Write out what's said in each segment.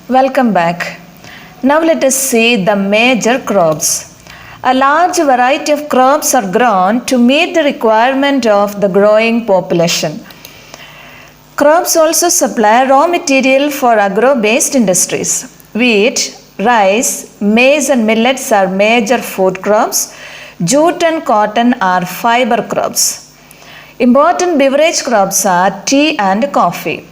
Welcome back. Now let us see the major crops. A large variety of crops are grown to meet the requirement of the growing population. Crops also supply raw material for agro-based industries. Wheat, rice, maize and millets are major food crops. Jute and cotton are fiber crops. Important beverage crops are tea and coffee.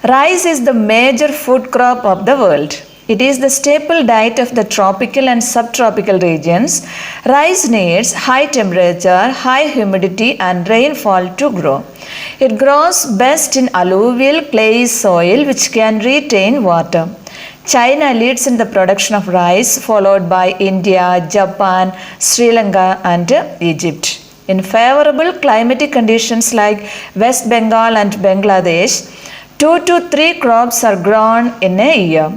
Rice is the major food crop of the world. It is the staple diet of the tropical and subtropical regions. Rice needs high temperature, high humidity and rainfall to grow. It grows best in alluvial clay soil which can retain water. China leads in the production of rice, followed by India, Japan, Sri Lanka and Egypt. In favorable climatic conditions like West Bengal and Bangladesh, 2 to 3 crops are grown in a year.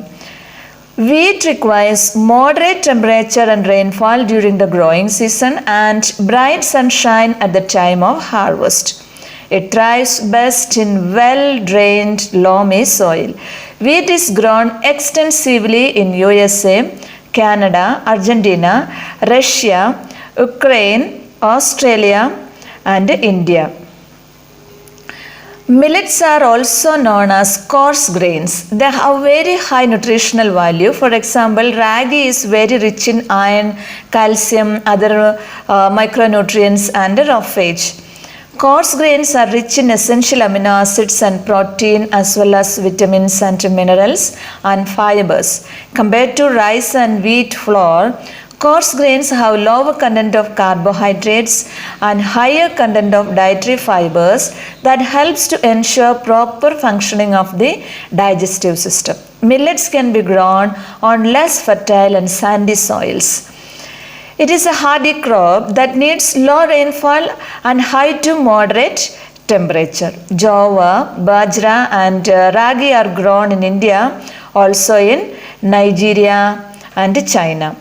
Wheat requires moderate temperature and rainfall during the growing season and bright sunshine at the time of harvest. It thrives best in well-drained loamy soil. Wheat is grown extensively in USA, Canada, Argentina, Russia, Ukraine, Australia and India. Millets are also known as coarse grains. They have very high nutritional value. For example, ragi is very rich in iron, calcium, other micronutrients and roughage. Coarse grains are rich in essential amino acids and protein as well as vitamins and minerals and fibers. Compared to rice and wheat flour, coarse grains have lower content of carbohydrates and higher content of dietary fibers that helps to ensure proper functioning of the digestive system. Millets can be grown on less fertile and sandy soils. It is a hardy crop that needs low rainfall and high to moderate temperature. Jowar, bajra and ragi are grown in India, also in Nigeria and China.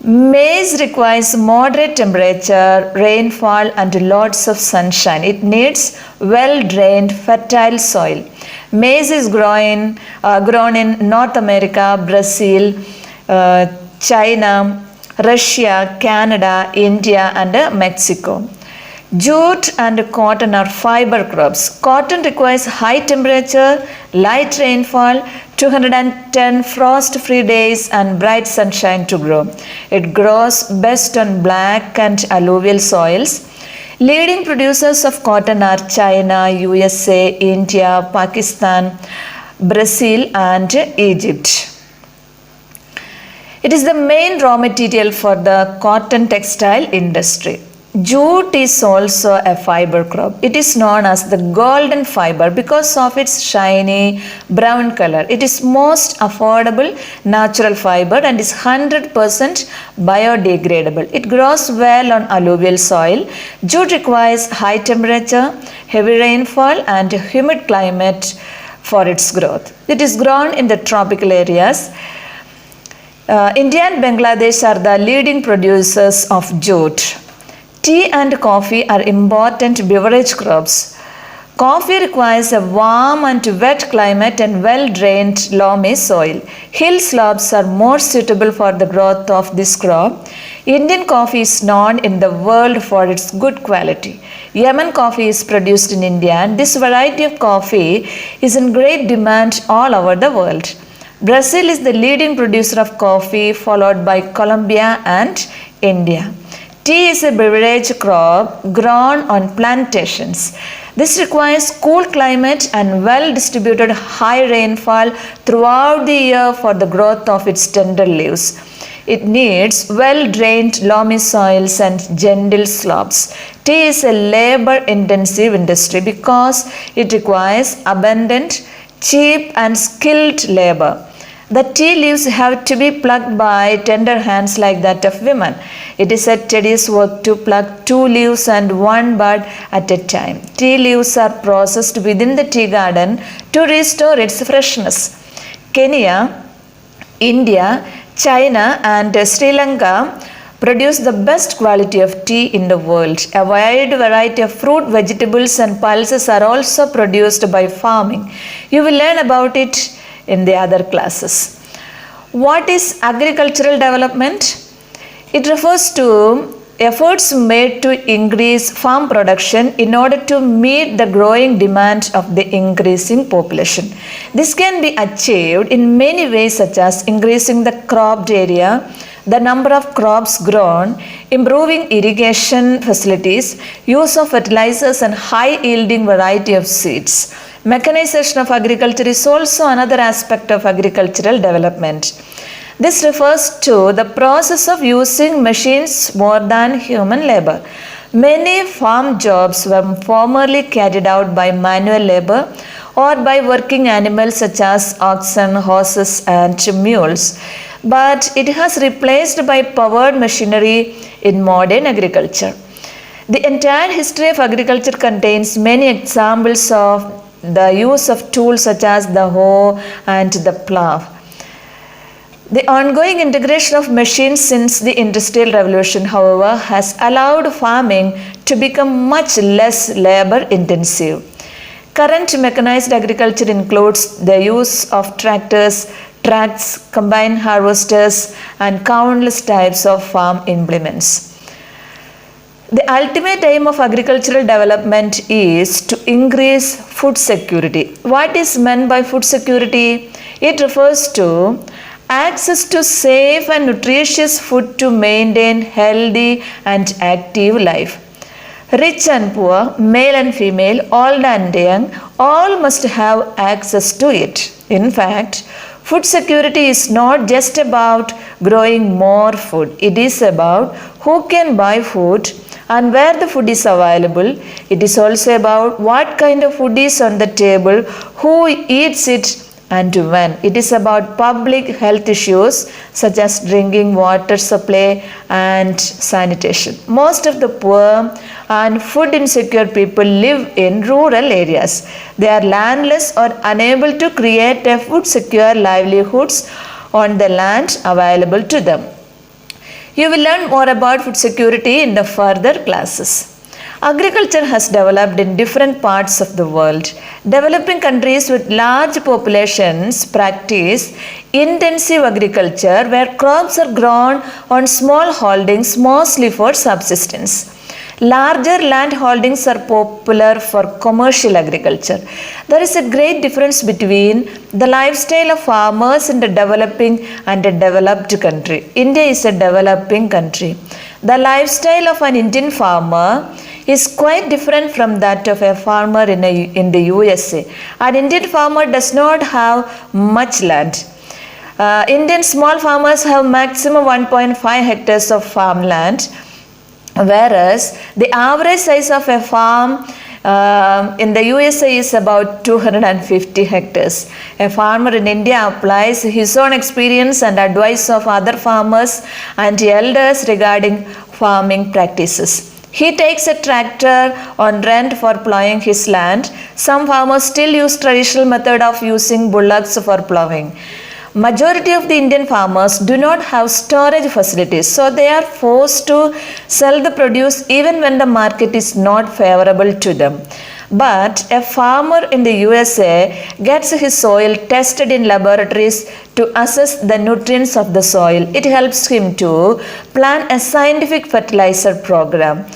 Maize requires moderate temperature, rainfall and lots of sunshine. It needs well-drained, fertile soil. Maize is grown in North America, Brazil, China, Russia, Canada, India and Mexico. Jute and cotton are fiber crops. Cotton requires high temperature, light rainfall, 210 frost-free days and bright sunshine to grow. It grows best on black and alluvial soils. Leading producers of cotton are China, USA, India, Pakistan, Brazil and Egypt. It is the main raw material for the cotton textile industry. Jute is also a fiber crop. It is known as the golden fiber because of its shiny brown color. It is most affordable natural fiber and is 100% biodegradable. It grows well on alluvial soil. Jute requires high temperature, heavy rainfall and humid climate for its growth. It is grown in the tropical areas. India and Bangladesh are the leading producers of jute. Tea and coffee are important beverage crops. Coffee requires a warm and wet climate and well-drained loamy soil. Hill slopes are more suitable for the growth of this crop. Indian coffee is known in the world for its good quality. Yemen coffee is produced in India and this variety of coffee is in great demand all over the world. Brazil is the leading producer of coffee, followed by Colombia and India. Tea is a beverage crop grown on plantations. This requires cool climate and well-distributed high rainfall throughout the year for the growth of its tender leaves. It needs well-drained loamy soils and gentle slopes. Tea is a labor-intensive industry because it requires abundant, cheap and skilled labor. The tea leaves have to be plucked by tender hands like that of women. It is a tedious work to pluck 2 leaves and 1 bud at a time. Tea leaves are processed within the tea garden to restore its freshness. Kenya, India, China and Sri Lanka produce the best quality of tea in the world. A wide variety of fruit, vegetables and pulses are also produced by farming. You will learn about it in the other classes. What is agricultural development? It refers to efforts made to increase farm production in order to meet the growing demand of the increasing population. This can be achieved in many ways, such as increasing the cropped area, the number of crops grown, improving irrigation facilities, use of fertilizers and high yielding variety of seeds. Mechanization of agriculture is also another aspect of agricultural development. This refers to the process of using machines more than human labor. Many farm jobs were formerly carried out by manual labor or by working animals such as oxen, horses, and mules, but it has replaced by powered machinery in modern agriculture. The entire history of agriculture contains many examples of the use of tools such as the hoe and the plough. The ongoing integration of machines since the Industrial Revolution, however, has allowed farming to become much less labor intensive. Current mechanized agriculture includes the use of tractors, tracks, combine harvesters, and countless types of farm implements. The ultimate aim of agricultural development is to increase food security. What is meant by food security? It refers to access to safe and nutritious food to maintain healthy and active life. Rich and poor, male and female, old and young, all must have access to it. In fact, food security is not just about growing more food. It is about who can buy food and where the food is available. It is also about what kind of food is on the table, who eats it, and when. It is about public health issues such as drinking water supply and sanitation. Most of the poor and food insecure people live in rural areas. They are landless or unable to create a food secure livelihoods on the land available to them. You will learn more about food security in the further classes. Agriculture has developed in different parts of the world. Developing countries with large populations practice intensive agriculture where crops are grown on small holdings mostly for subsistence. Larger land holdings are popular for commercial agriculture. There is a great difference between the lifestyle of farmers in a developing and a developed country. India is a developing country. The lifestyle of an Indian farmer is quite different from that of a farmer in the USA. An Indian farmer does not have much land. Indian small farmers have maximum 1.5 hectares of farmland, whereas the average size of a farm in the USA is about 250 hectares. A farmer in India applies his own experience and advice of other farmers and elders regarding farming practices. He takes a tractor on rent for plowing his land. Some farmers still use traditional method of using bullocks for plowing. Majority of the Indian farmers do not have storage facilities, so they are forced to sell the produce even when the market is not favorable to them. But a farmer in the USA gets his soil tested in laboratories to assess the nutrients of the soil. It helps him to plan a scientific fertilizer program.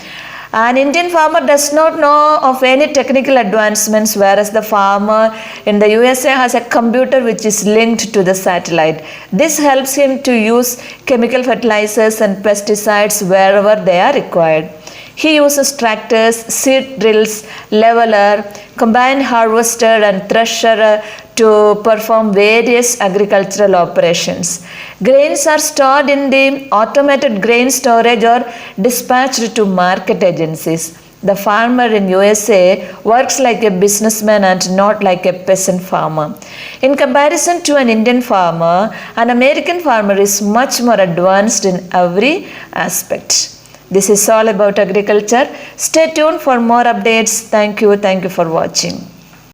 An Indian farmer does not know of any technical advancements, whereas the farmer in the USA has a computer which is linked to the satellite. This helps him to use chemical fertilizers and pesticides wherever they are required. He uses tractors, seed drills, leveler, combine harvester and thresher to perform various agricultural operations. Grains are stored in the automated grain storage or dispatched to market agencies. The farmer in USA works like a businessman and not like a peasant farmer. In comparison to an Indian farmer, an American farmer is much more advanced in every aspect. This is all about agriculture. Stay tuned for more updates. Thank you for watching.